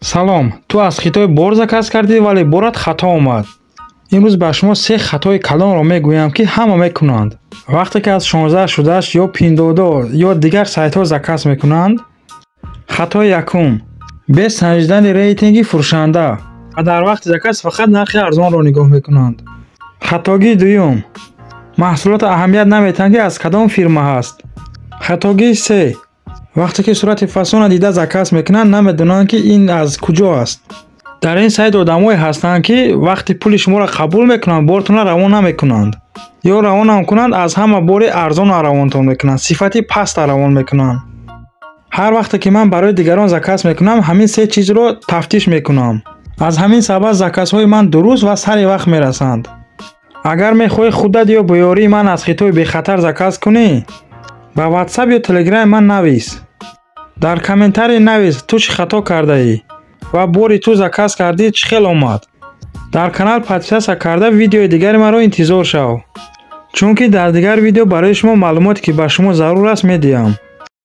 салом, ту аз хитои бор заказ кардӣ, вале борат хато омад. имрӯз ба шумо се хатои калонро мегӯям, ки ҳама мекунанд. вақте ки аз 16 шудаш ё пиндодо ё дигар сайтҳо заказ мекунанд. хатои якум: бе санҷидани рейтинги фурӯшанда ва дар вақти заказ фақат нархи арзонро нигоҳ мекунанд. хатогии дуюм: маҳсулот аҳамият наметиҳанд, ки аз кадом фирма ҳаст. хатогии се: вақте ки сурати фасона дида заказ мекунанд, намедонанд, ки ин аз куҷо аст. дар ин сайт одамое ҳастанд, ки вақти пули шуморо қабул мекунанд, бортонро равон намекунанд. ё равонам кунанд, аз ҳама бори арзон равонтон мекунанд, сифати паста равон мекунанд. ҳар вақте ки ман барои дигарон заказ мекунам, ҳамин се чизро тафтиш мекунам. аз ҳамин сабаб заказҳои ман дуруст ва сари вақт мерасанд. агар мехоҳӣ худат ё бо ёрии ман аз хитои бехатар заказ кунӣ, ба WhatsApp ё Telegram ман навис. дар комментарий навис ту чӣ хато кардаӣ ва бори ту заказ кардӣ чӣ хел омад. дар канал подписатсия карда видеои дигари маро интизор шав, чунки дар дигар видео барои шумо маълумоте ки ба шумо зарур аст медиҳам.